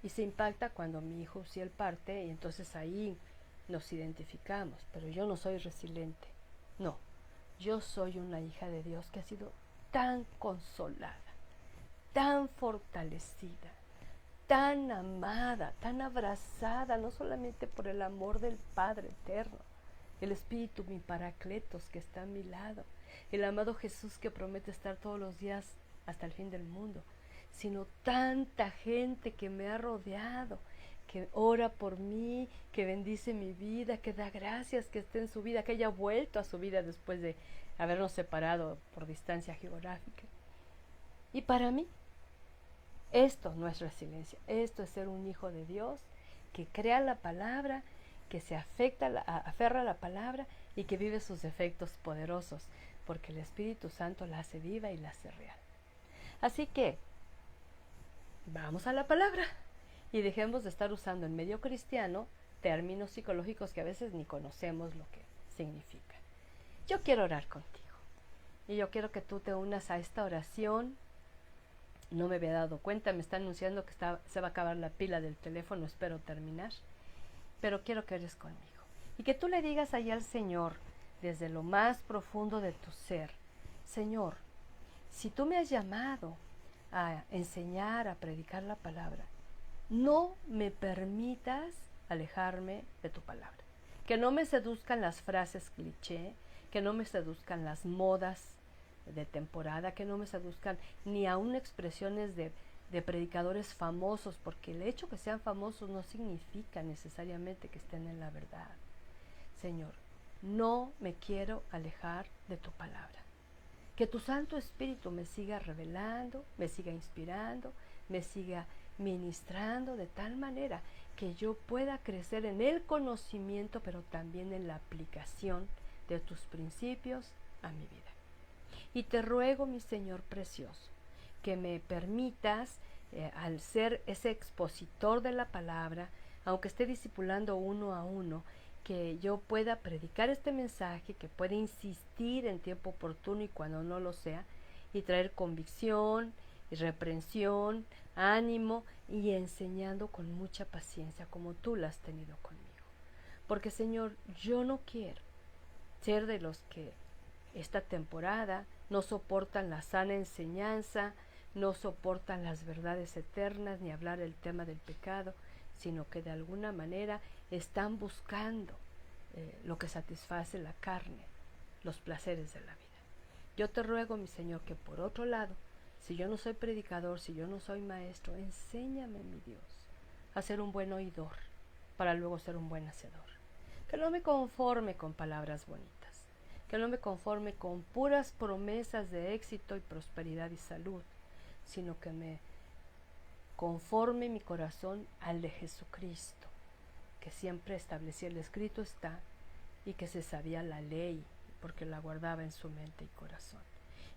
Y se impacta cuando mi hijo Uziel parte y entonces ahí nos identificamos. Pero yo no soy resiliente, no. Yo soy una hija de Dios que ha sido tan consolada, tan fortalecida, tan amada, tan abrazada, no solamente por el amor del Padre eterno, el Espíritu, mi Paracletos, que está a mi lado, el amado Jesús que promete estar todos los días hasta el fin del mundo, sino tanta gente que me ha rodeado, que ora por mí, que bendice mi vida, que da gracias que esté en su vida, que haya vuelto a su vida después de habernos separado por distancia geográfica. Y para mí, esto no es resiliencia, esto es ser un hijo de Dios que crea la palabra, que se aferra a la palabra y que vive sus efectos poderosos, porque el Espíritu Santo la hace viva y la hace real. Así que, vamos a la palabra y dejemos de estar usando en medio cristiano términos psicológicos que a veces ni conocemos lo que significan. Yo quiero orar contigo y yo quiero que tú te unas a esta oración. No me había dado cuenta, me está anunciando que se va a acabar la pila del teléfono, espero terminar, pero quiero que ores conmigo y que tú le digas allá al Señor desde lo más profundo de tu ser: Señor, si tú me has llamado a enseñar, a predicar la palabra, no me permitas alejarme de tu palabra. Que no me seduzcan las frases cliché, que no me seduzcan las modas de temporada, que no me seduzcan ni aún expresiones de predicadores famosos, porque el hecho que sean famosos no significa necesariamente que estén en la verdad. Señor, no me quiero alejar de tu palabra. Que tu Santo Espíritu me siga revelando, me siga inspirando, me siga ministrando de tal manera que yo pueda crecer en el conocimiento, pero también en la aplicación de tus principios a mi vida. Y te ruego, mi Señor precioso, que me permitas, al ser ese expositor de la palabra, aunque esté discipulando uno a uno, que yo pueda predicar este mensaje, que pueda insistir en tiempo oportuno y cuando no lo sea, y traer convicción, y reprensión, ánimo, y enseñando con mucha paciencia, como tú la has tenido conmigo. Porque, Señor, yo no quiero ser de los que esta temporada no soportan la sana enseñanza, no soportan las verdades eternas, ni hablar el tema del pecado, sino que de alguna manera están buscando lo que satisface la carne, los placeres de la vida. Yo te ruego, mi Señor, que por otro lado, si yo no soy predicador, si yo no soy maestro, enséñame, mi Dios, a ser un buen oidor, para luego ser un buen hacedor. Que no me conforme con palabras bonitas, que no me conforme con puras promesas de éxito y prosperidad y salud, sino que me conforme mi corazón al de Jesucristo, que siempre establecía el escrito está, y que se sabía la ley, porque la guardaba en su mente y corazón.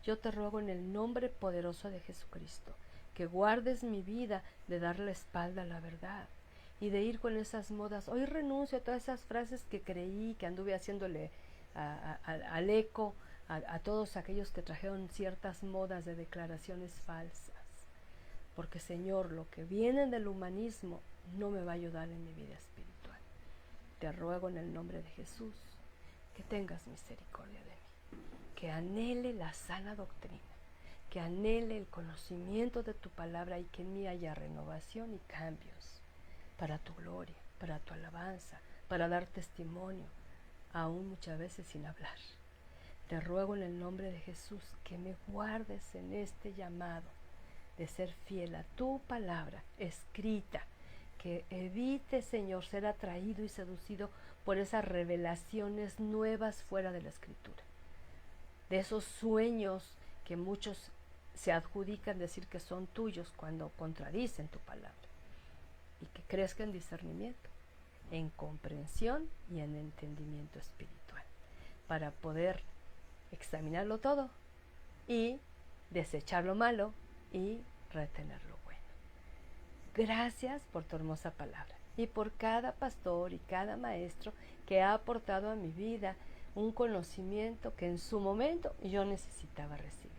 Yo te ruego en el nombre poderoso de Jesucristo, que guardes mi vida de dar la espalda a la verdad, y de ir con esas modas. Hoy renuncio a todas esas frases que creí, que anduve haciéndole al eco, a todos aquellos que trajeron ciertas modas de declaraciones falsas. Porque, Señor, lo que viene del humanismo no me va a ayudar en mi vida espiritual. Te ruego en el nombre de Jesús que tengas misericordia de mí, que anhele la sana doctrina, que anhele el conocimiento de tu palabra y que en mí haya renovación y cambios para tu gloria, para tu alabanza, para dar testimonio, aún muchas veces sin hablar. Te ruego en el nombre de Jesús que me guardes en este llamado de ser fiel a tu palabra escrita, que evite, Señor, ser atraído y seducido por esas revelaciones nuevas fuera de la Escritura, de esos sueños que muchos se adjudican decir que son tuyos cuando contradicen tu palabra, y que crezca en discernimiento, en comprensión y en entendimiento espiritual, para poder examinarlo todo y desechar lo malo y retener lo bueno. Gracias por tu hermosa palabra y por cada pastor y cada maestro que ha aportado a mi vida un conocimiento que en su momento yo necesitaba recibir.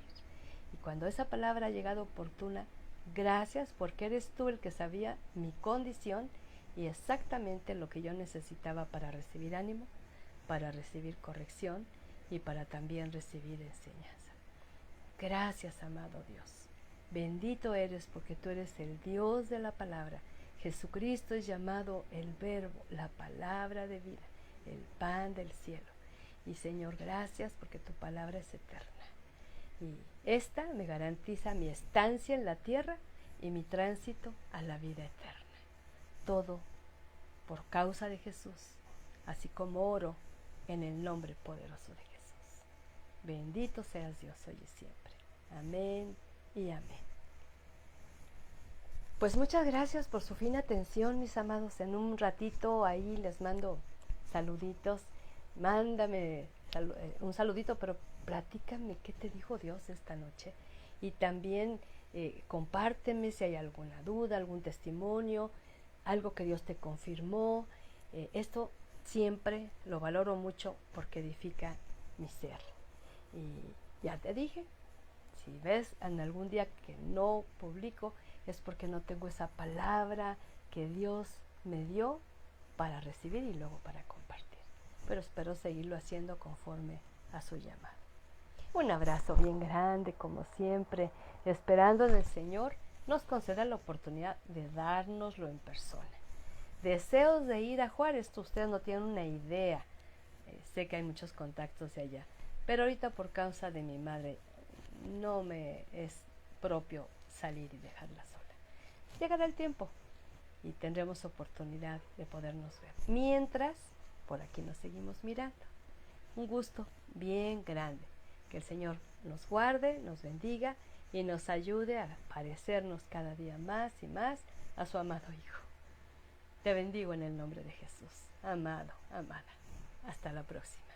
Y cuando esa palabra ha llegado oportuna, gracias porque eres tú el que sabía mi condición y exactamente lo que yo necesitaba para recibir ánimo, para recibir corrección y para también recibir enseñanza. Gracias, amado Dios. Bendito eres porque tú eres el Dios de la palabra. Jesucristo es llamado el Verbo, la palabra de vida, el pan del cielo. Y Señor, gracias porque tu palabra es eterna. Y esta me garantiza mi estancia en la tierra y mi tránsito a la vida eterna. Todo por causa de Jesús, así como oro en el nombre poderoso de Jesús. Bendito seas Dios hoy y siempre. Amén y amén. Pues muchas gracias por su fina atención, mis amados. En un ratito ahí les mando saluditos. Mándame un saludito, pero platícame qué te dijo Dios esta noche. Y también compárteme si hay alguna duda, algún testimonio, algo que Dios te confirmó. Esto siempre lo valoro mucho porque edifica mi ser. Y ya te dije, si ves en algún día que no publico, es porque no tengo esa palabra que Dios me dio para recibir y luego para compartir. Pero espero seguirlo haciendo conforme a su llamado. Un abrazo bien grande, como siempre, esperando en el Señor nos conceda la oportunidad de dárnoslo en persona. Deseos de ir a Juárez, ustedes no tienen una idea. Sé que hay muchos contactos de allá, pero ahorita por causa de mi madre no me es propio salir y dejarla sola. Llegará el tiempo y tendremos oportunidad de podernos ver. Mientras, por aquí nos seguimos mirando. Un gusto bien grande. Que el Señor nos guarde, nos bendiga y nos ayude a parecernos cada día más y más a su amado Hijo. Te bendigo en el nombre de Jesús. Amado, amada. Hasta la próxima.